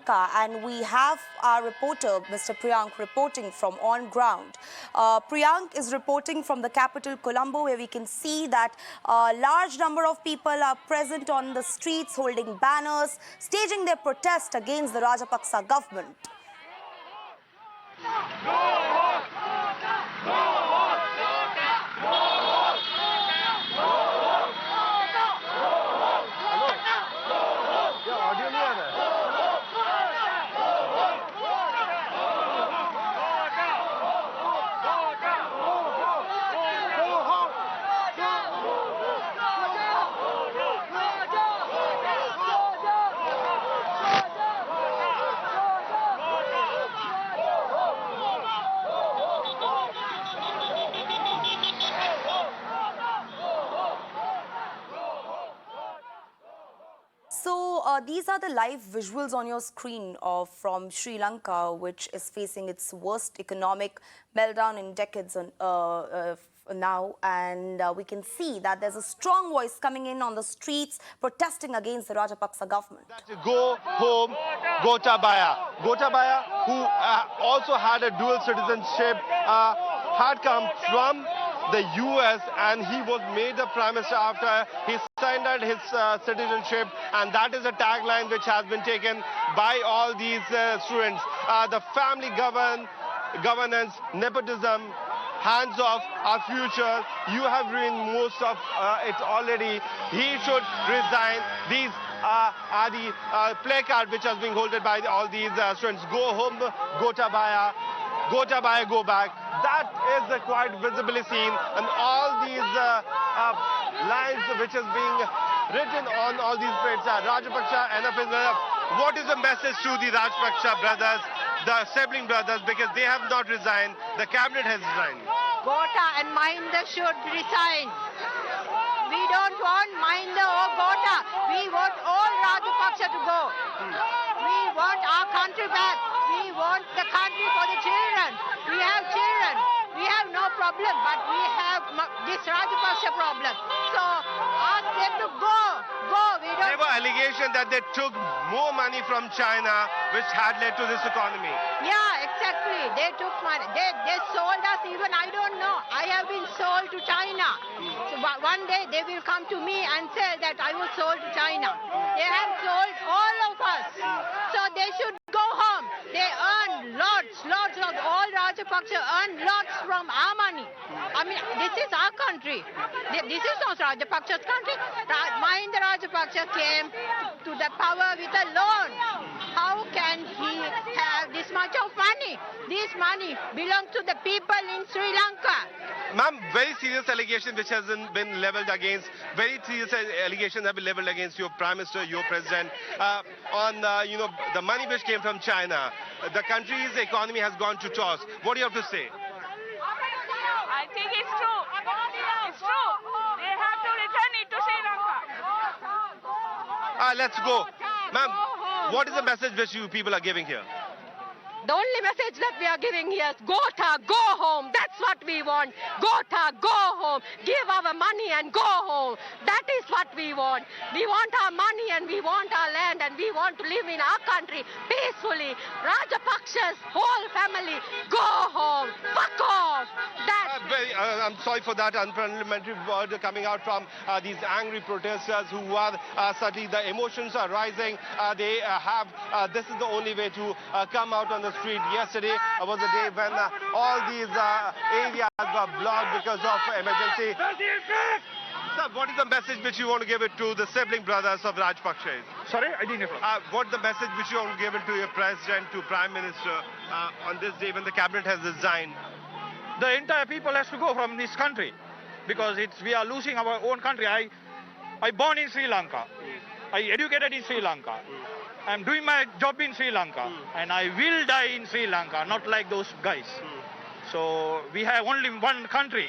Lanka, and we have our reporter, Mr. Priyank, reporting from on ground. Priyank is reporting from the capital, Colombo, where we can see that a large number of people are present on the streets holding banners, staging their protest against the Rajapaksa government. So these are the live visuals on your screen from Sri Lanka, which is facing its worst economic meltdown in decades now. And we can see that there's a strong voice coming in on the streets protesting against the Rajapaksa government. Go home, Gotabaya. Gotabaya, who also had a dual citizenship, had come from the US, and he was made the prime minister after he surrendered his citizenship, and that is a tagline which has been taken by all these students. The family governance, nepotism, hands off our future. You have ruined most of it already. He should resign. These are the placard which has been holded by all these students. Go home, Gotabaya. Gotabaya, go back. That is quite visibly seen, and all these lines which is being written on all these plates are Rajapaksa, enough is enough. What is the message to the Rajapaksa brothers, the sibling brothers, because they have not resigned, the cabinet has resigned? Gota and Mahinda should resign. We don't want Mahinda or Gota. We want all Rajapaksa to go. We want our country back. We want the country for the children. We have children. We have no problem, but we have this Rajapaksa problem. So ask them to go. There were allegations that they took more money from China, which had led to this economy. Yeah, exactly. They took money. They sold us even, I don't know. I have been sold to China. So one day they will come to me and say that I was sold to China. They have sold all of us. So they should go home. They earn lots. All Rajapaksa earn lots from our money. I mean, this is our country. This is not Rajapaksa's country. Mahinda Rajapaksa came to the power with a loan. How can he have this much of money? This money belongs to the people in Sri Lanka. Ma'am, very serious allegation which has been leveled against, very serious allegations have been leveled against your Prime Minister, your President, on, the money which came from China. The country's economy has gone to toss. What do you have to say? I think it's true. It's true. They have to return it to Sri Lanka. Let's go. Ma'am, what is the message which you people are giving here? The only message that we are giving here is Gota, go home. That's what we want. Gota, go home. Give our money and go home. That is what we want. We want our money and we want our land and we want to live in our country peacefully. Rajapaksa's whole family, go home. Fuck off. I'm sorry for that unparliamentary word coming out from these angry protesters who are suddenly the emotions are rising. They have this is the only way to come out on the street. Yesterday was a day when all these areas were blocked because of emergency. Sir, what is the message which you want to give it to the sibling brothers of Rajapaksa? Sorry, I didn't hear. What the message which you want to give it to your president, to prime minister on this day when the cabinet has resigned? The entire people has to go from this country because we are losing our own country. I born in Sri Lanka. I educated in Sri Lanka. I'm doing my job in Sri Lanka, and I will die in Sri Lanka, not like those guys. So we have only one country.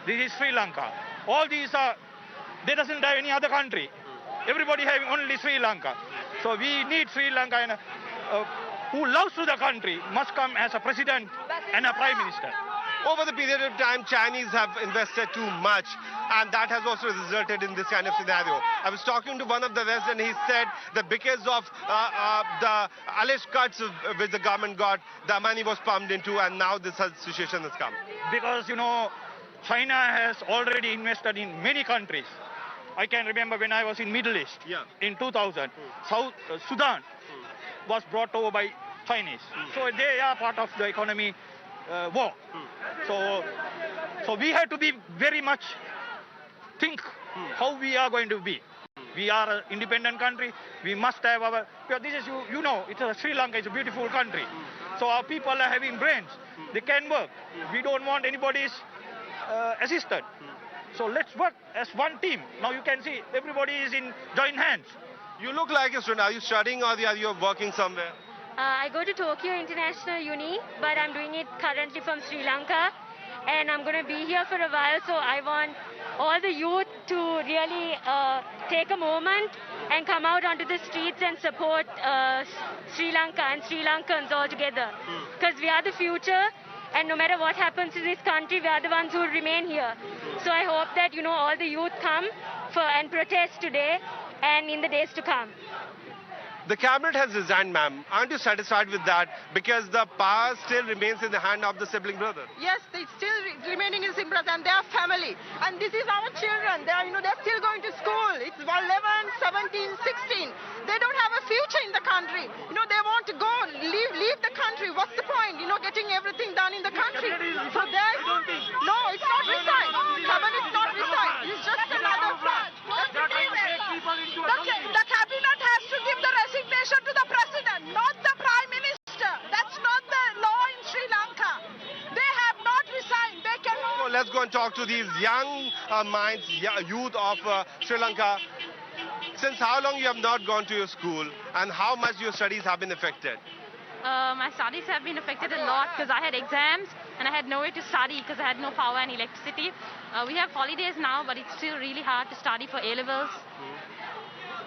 This is Sri Lanka. All these are, they doesn't have any other country. Everybody having only Sri Lanka. So we need Sri Lanka, and who loves to the country must come as a president and a prime minister. over the period of time, Chinese have invested too much, and that has also resulted in this kind of scenario. I was talking to one of the residents, and he said that because of the alleged cuts which the government got, the money was pumped into, and now this situation has come. Because, China has already invested in many countries. I can remember when I was in Middle East in 2000, South Sudan was brought over by Chinese. So they are part of the economy war. So we have to be very much think how we are going to be. We are an independent country. We must have our. Because this is it's Sri Lanka. It's a beautiful country. So our people are having brains. They can work. We don't want anybody's assistant. So let's work as one team. Now you can see everybody is in joint hands. You look like a student. Are you studying or are you working somewhere? I go to Tokyo International Uni, but I'm doing it currently from Sri Lanka. And I'm going to be here for a while, so I want all the youth to really take a moment and come out onto the streets and support Sri Lanka and Sri Lankans all together. Because we are the future, and no matter what happens in this country, we are the ones who will remain here. So I hope that, all the youth come and protest today and in the days to come. The cabinet has resigned, ma'am. Aren't you satisfied with that? Because the power still remains in the hand of the sibling brother. Yes, it's still remaining in Simras and their family. And this is our children. They're still going to school. It's 11, 17, 16. They don't have a future in the country. They want to go, leave the country. What's the point? Getting everything done in the country. So there's... No, it's not resigned. Cabinet is not resigned. It's just another front. The cabinet has to give the resignation to the president, not the prime minister. That's not the law in Sri Lanka. They have not resigned. They cannot. So let's go and talk to these young minds, youth of Sri Lanka. Since how long you have not gone to your school and how much your studies have been affected? My studies have been affected a lot because I had exams and I had nowhere to study because I had no power and electricity. We have holidays now, but it's still really hard to study for A-levels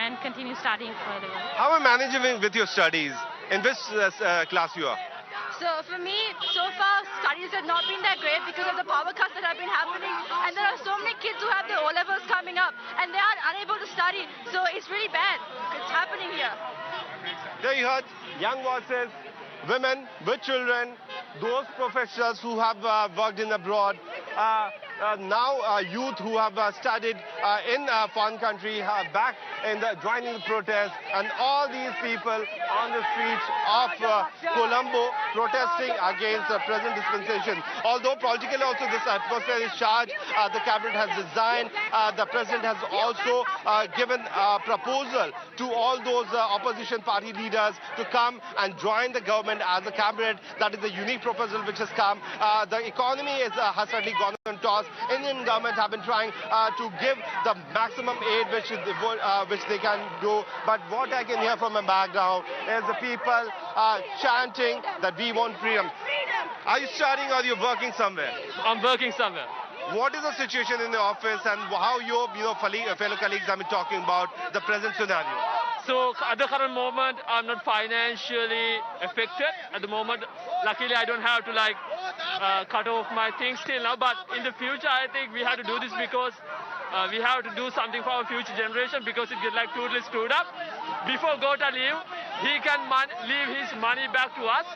and continue studying for A-levels. How are you managing with your studies? In which class you are? So for me, so far, studies have not been that great because of the power cuts that have been happening. And there are so many kids who have their O-levels coming up and they are unable to study. So it's really bad. It's happening here. There you heard young voices, women with children, those professionals who have worked in abroad, now youth who have studied in a foreign country back in joining the protest, and all these people on the streets of Colombo protesting against the present dispensation. Although politically also this atmosphere is charged, the cabinet has resigned. The president has also given a proposal to all those opposition party leaders to come and join the government as a cabinet. That is a unique proposal which has come. The economy has certainly gone on toss. Indian government have been trying to give the maximum aid which they can do. But what I can hear from my background is the people chanting that we want freedom. Are you studying or are you working somewhere? I'm working somewhere. What is the situation in the office and how your fellow colleagues have been talking about the present scenario? So at the current moment, I'm not financially affected at the moment. Luckily, I don't have to cut off my things till now. But in the future, I think we have to do this because we have to do something for our future generation because it gets totally screwed up. Before Gota leave, he can leave his money back to us.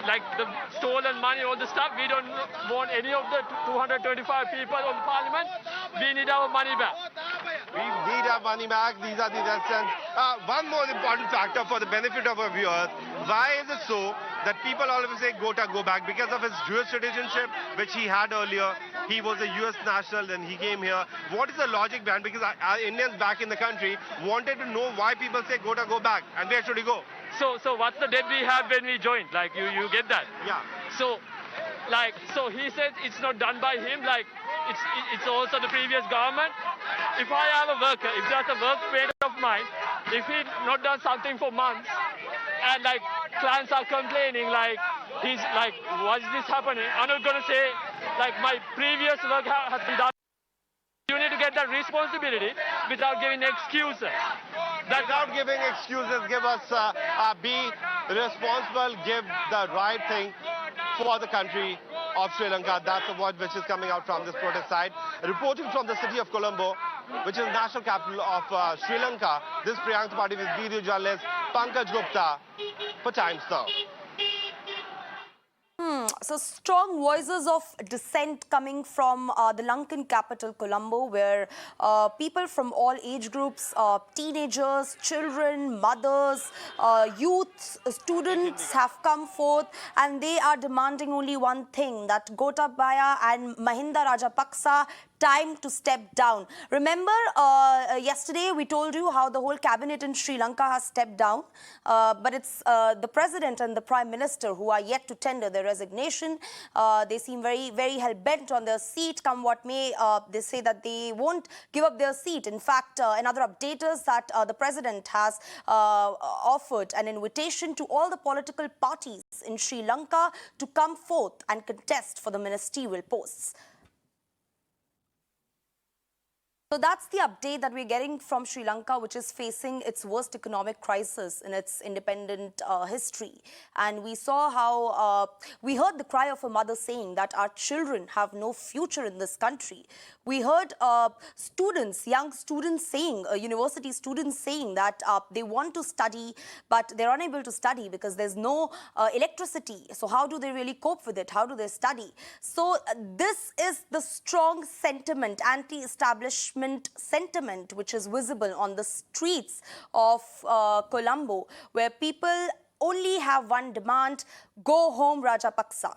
Like the stolen money, all the stuff. We don't want any of the 225 people of the parliament. We need our money back. We need our money back. These are the reasons. One more important factor for the benefit of our viewers. Why is it so that people always say Gota go back? Because of his Jewish citizenship, which he had earlier. He was a US national, then he came here. What is the logic behind? Because our Indians back in the country wanted to know why people say Gota go back and where should he go? So what's the debt we have when we joined? You get that? Yeah. So he said it's not done by him. It's also the previous government. If I have a worker, if there's a workmate of mine, if he not done something for months, and clients are complaining, he's why is this happening? I'm not gonna say my previous work has been done. You need to get that responsibility without giving excuses. Without giving excuses, be responsible, give the right thing for the country. of Sri Lanka. That's the word which is coming out from this protest side. Reporting from the city of Colombo, which is the national capital of Sri Lanka, this is Priyank Tripathi with video journalist Pankaj Gupta for Times Now. So strong voices of dissent coming from the Lankan capital, Colombo, where people from all age groups, teenagers, children, mothers, youth, students have come forth, and they are demanding only one thing, that Gotabaya and Mahinda Rajapaksa time to step down. Remember, yesterday we told you how the whole cabinet in Sri Lanka has stepped down, but it's the president and the prime minister who are yet to tender their resignation. They seem very, very hell-bent on their seat, come what may. They say that they won't give up their seat. In fact, another update is that the president has offered an invitation to all the political parties in Sri Lanka to come forth and contest for the ministerial posts. So that's the update that we're getting from Sri Lanka, which is facing its worst economic crisis in its independent history. And we saw how we heard the cry of a mother saying that our children have no future in this country. We heard students, young students saying, university students saying that they want to study, but they're unable to study because there's no electricity. So how do they really cope with it? How do they study? So this is the strong sentiment, anti-establishment sentiment, which is visible on the streets of Colombo, where people only have one demand: go home, Rajapaksa.